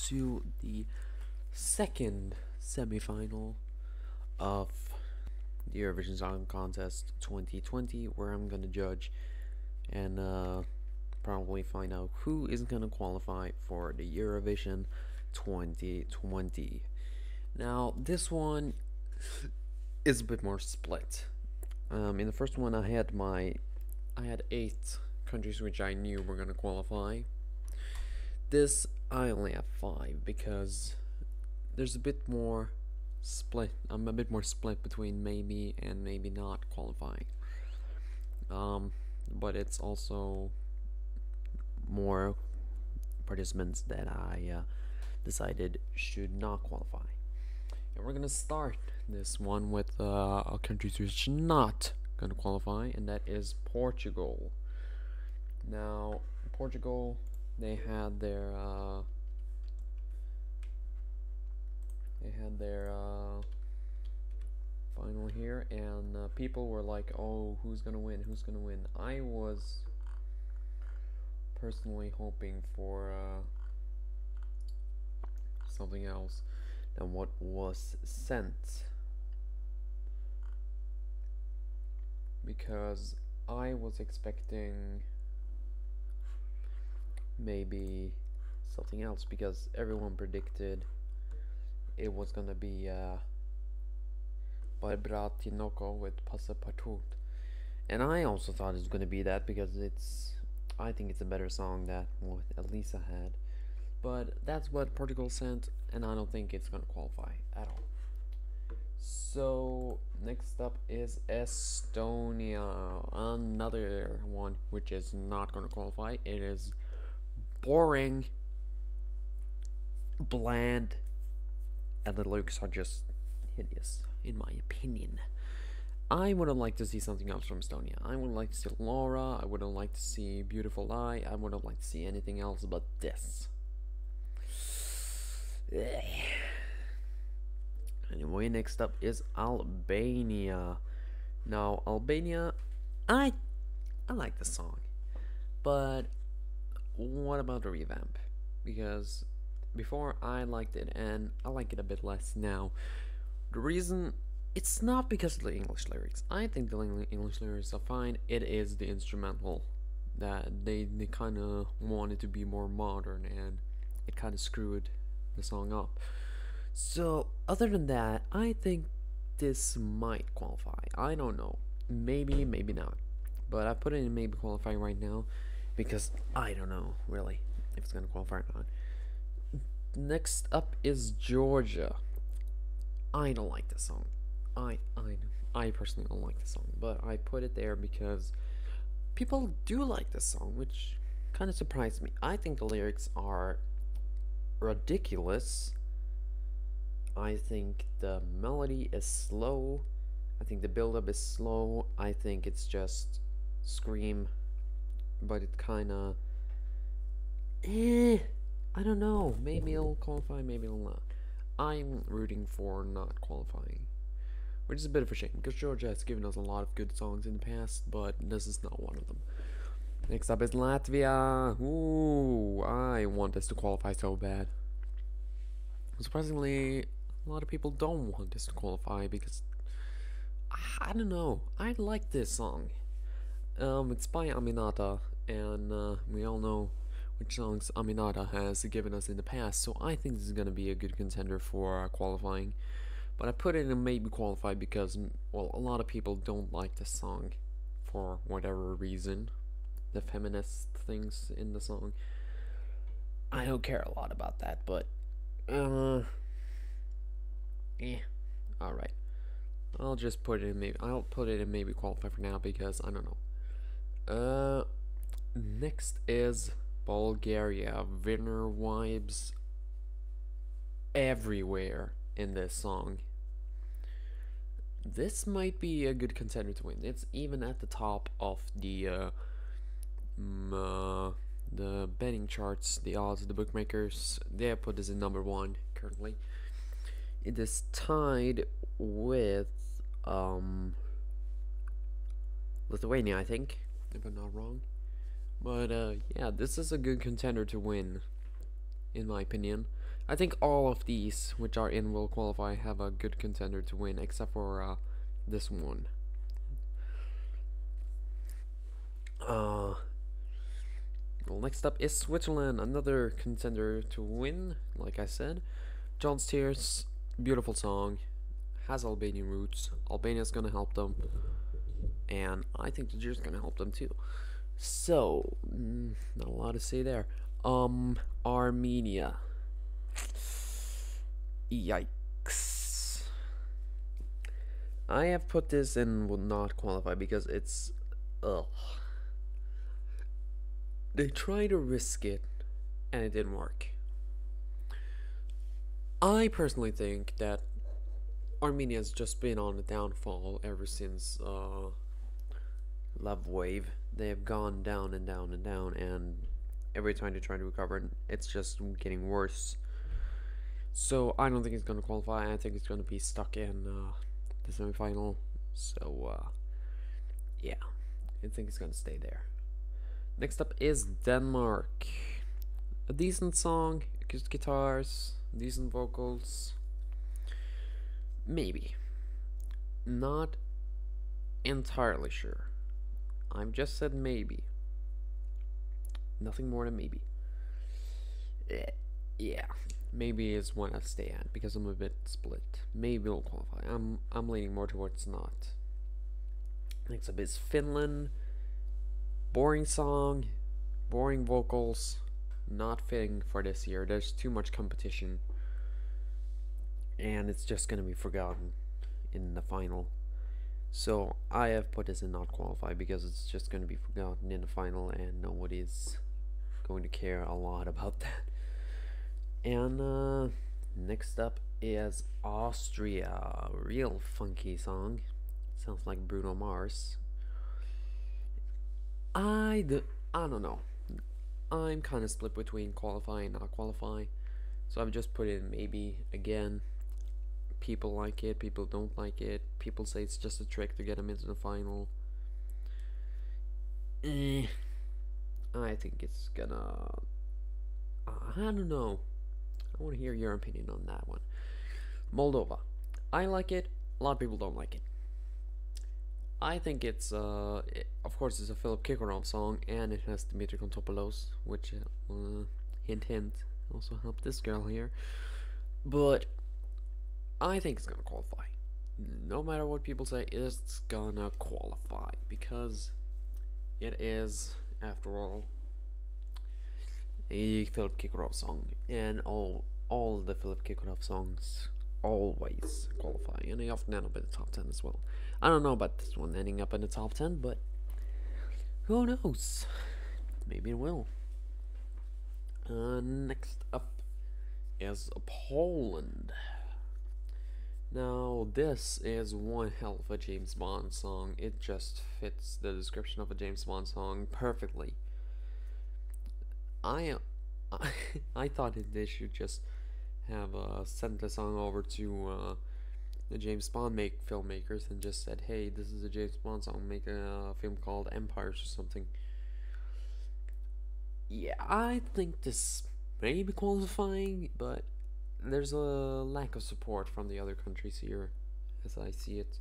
to the second semifinal of the Eurovision Song Contest 2020, where I'm gonna judge and probably find out who is gonna qualify for the Eurovision 2020. Now, this one is a bit more split. In the first one, I had 8 countries which I knew were gonna qualify. This I only have 5 because there's a bit more split. I'm a bit more split between maybe and maybe not qualifying. But it's also more participants that I decided should not qualify. And we're gonna start this one with a country which is not gonna qualify, and that is Portugal. Now, Portugal, they had their final here, and people were like, "Oh, who's gonna win? Who's gonna win?" I was personally hoping for something else than what was sent, because I was expecting maybe something else, because everyone predicted it was gonna be Barbara Tinoco with Passapartout, and I also thought it was gonna be that because I think it's a better song that what Elisa had, but that's what Portugal sent, and I don't think it's gonna qualify at all. So next up is Estonia, another one which is not gonna qualify. It is boring, bland, and the lyrics are just hideous, in my opinion. I would have liked to see something else from Estonia. I would like to see Laura. I would have liked to see Beautiful Lie. I would have liked to see anything else but this. Anyway, next up is Albania. Now, Albania, I like the song, but what about the revamp? Because before I liked it, and I like it a bit less now. The reason, it's not because of the English lyrics. I think the English lyrics are fine. It is the instrumental that they kind of wanted to be more modern, and it kind of screwed the song up. So other than that, I think this might qualify. I don't know. Maybe, maybe not. But I put it in maybe qualify right now because I don't know really if it's gonna qualify or not. Next up is Georgia. I don't like this song. I personally don't like this song, but I put it there because people do like this song, which kind of surprised me. I think the lyrics are ridiculous. I think the melody is slow. I think the build-up is slow. I think it's just scream, but it kind of I don't know. Maybe it'll qualify, maybe it'll not. I'm rooting for not qualifying, which is a bit of a shame because Georgia has given us a lot of good songs in the past, but this is not one of them. Next up is Latvia. Ooh, I want this to qualify so bad. Surprisingly, a lot of people don't want this to qualify because I don't know. I like this song. It's by Aminata, and we all know which songs Aminata has given us in the past, so I think this is gonna be a good contender for qualifying. But I put it in maybe qualify because, well, a lot of people don't like this song for whatever reason. The feminist things in the song. I don't care a lot about that, but alright. I'll just put it in maybe. I'll put it in maybe qualify for now because I don't know. Next is Bulgaria. Winner vibes everywhere in this song. This might be a good contender to win. It's even at the top of the betting charts, the odds, the bookmakers. They have put this in number 1 currently. It is tied with Lithuania, I think, if I'm not wrong. But yeah, this is a good contender to win, in my opinion. I think all of these which are in will qualify have a good contender to win, except for this one. Well, next up is Switzerland, another contender to win. Like I said, John Steers, beautiful song, has Albanian roots. Albania's gonna help them, and I think the jury's gonna help them too. So, not a lot to say there. Armenia. Yikes. I have put this in will not qualify because it's, ugh. They tried to risk it, and it didn't work. I personally think that Armenia's just been on a downfall ever since Love Wave. They have gone down and down and down, and every time they try to recover, it's just getting worse. So I don't think it's gonna qualify. I think it's gonna be stuck in the semifinal. So yeah, I think it's gonna stay there. Next up is Denmark. A decent song, acoustic guitars, decent vocals. Maybe. Not entirely sure. I've just said maybe. Nothing more than maybe. Yeah. Maybe is one I stay at because I'm a bit split. Maybe it'll qualify. I'm leaning more towards not. Next up is Finland. Boring song, boring vocals, not fitting for this year. There's too much competition, and it's just gonna be forgotten in the final. So I have put this in not qualify because it's just gonna be forgotten in the final, and nobody's going to care a lot about that. And next up is Austria. Real funky song. Sounds like Bruno Mars. I don't know. I'm kind of split between qualify and not qualify. So I've just put in maybe again. People like it, people don't like it. People say it's just a trick to get them into the final. I think it's gonna... I don't know. I want to hear your opinion on that one. Moldova. I like it. A lot of people don't like it. I think it's, of course, it's a Philip Kirkorov song, and it has Dimitri Kontopoulos, which, hint hint, also helped this girl here. But I think it's gonna qualify. No matter what people say, it's gonna qualify because it is, after all, a Philip Kirkorov song, and all the Philip Kirkorov songs always qualify, and they often end up in the top 10 as well. I don't know about this one ending up in the top 10, but who knows? Maybe it will. Next up is Poland. Now, this is one hell of a James Bond song. It just fits the description of a James Bond song perfectly. I thought that they should just have sent the song over to the James Bond filmmakers and just said, hey, this is a James Bond song, make a film called Empires or something. Yeah, I think this may be qualifying, but there's a lack of support from the other countries here, as I see it.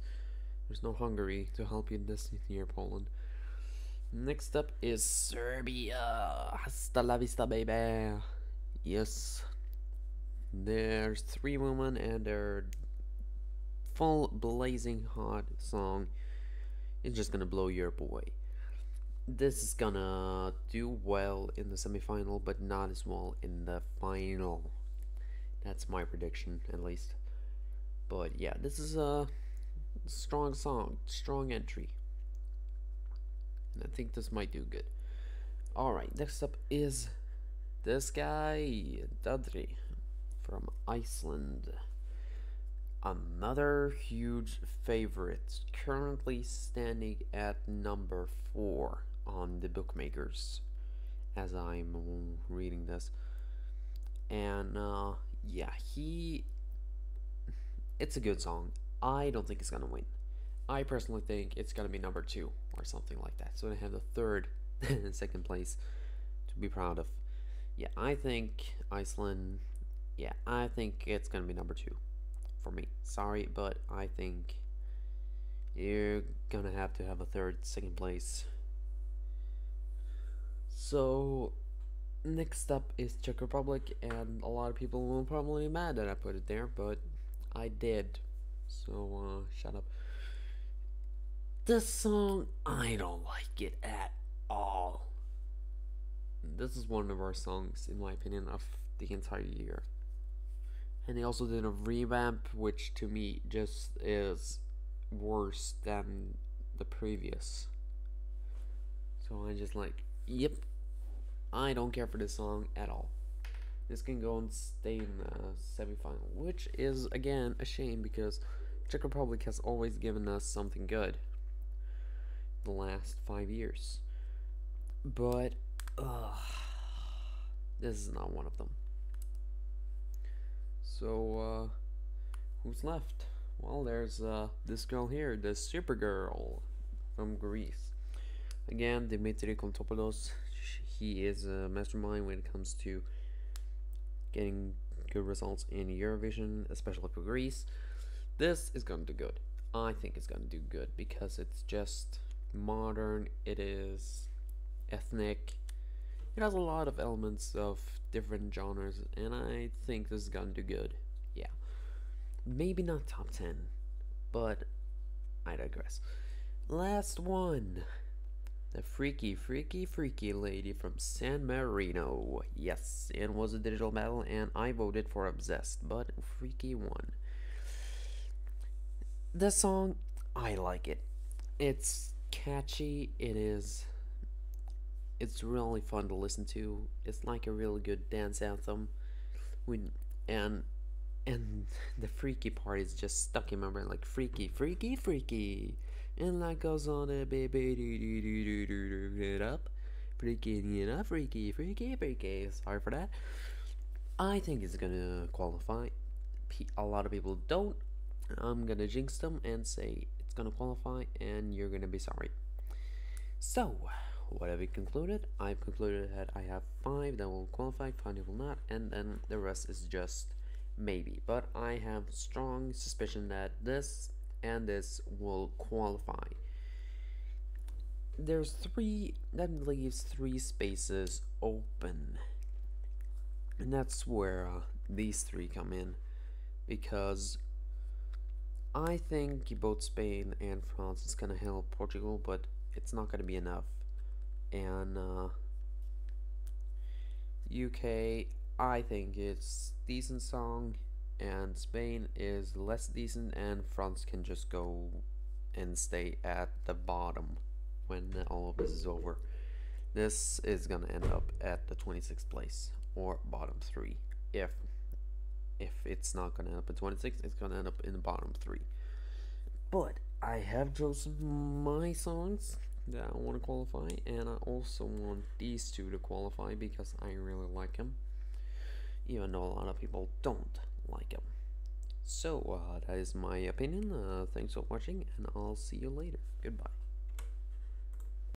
There's no Hungary to help you in this year, Poland. Next up is Serbia. Hasta la vista, baby. Yes. There's 3 women and their full blazing hot song is just gonna blow your away. This is gonna do well in the semifinal, but not as well in the final. That's my prediction, at least. But yeah, this is a strong song, strong entry. And I think this might do good. Alright, next up is this guy, Dadri, from Iceland. Another huge favorite, currently standing at number 4 on the bookmakers as I'm reading this. And yeah, it's a good song. I don't think it's gonna win. I personally think it's gonna be number 2 or something like that, so I have the third and second place to be proud of. Yeah, I think Iceland Yeah, I think it's gonna be number 2 for me. Sorry, but I think you're gonna have to have a second place. So next up is Czech Republic, and a lot of people will probably be mad that I put it there, but I did. So shut up. This song, I don't like it at all. This is one of our songs, in my opinion, of the entire year. And they also did a revamp, which to me just is worse than the previous. So I just like, yep, I don't care for this song at all. This can go and stay in the semifinal, which is again a shame because Czech Republic has always given us something good the last 5 years. But this is not one of them. So who's left? Well, there's this girl here, the Supergirl from Greece. Again, Dimitri Kontopoulos. He is a mastermind when it comes to getting good results in Eurovision, especially for Greece. This is gonna do good. I think it's gonna do good because it's just modern, it is ethnic, it has a lot of elements of different genres, and I think this is gonna do good. Yeah. Maybe not top 10, but I digress. Last one. The freaky lady from San Marino. Yes, it was a digital battle, and I voted for Obsessed, but Freaky won. The song, I like it. It's catchy, it's really fun to listen to. It's like a really good dance anthem. When and the freaky part is just stuck in my brain, like freaky, and that goes on a baby it up, freaking it up, freaky. Sorry for that. I think it's gonna qualify. A lot of people don't. I'm gonna jinx them and say it's gonna qualify, and you're gonna be sorry. So, what have we concluded? I've concluded that I have 5 that will qualify, 5 that will not, and then the rest is just maybe. But I have strong suspicion that this and this will qualify. There's 3, that leaves 3 spaces open, and that's where these 3 come in, because I think both Spain and France is gonna help Portugal, but it's not gonna be enough. And UK, I think it's decent song, and Spain is less decent, and France can just go and stay at the bottom when all of this is over. This is gonna end up at the 26th place or bottom 3. If it's not gonna end up at 26, it's gonna end up in the bottom 3. But I have chosen my songs that I want to qualify, and I also want these 2 to qualify because I really like them, even though a lot of people don't like them. So that is my opinion. Thanks for watching, and I'll see you later. Goodbye.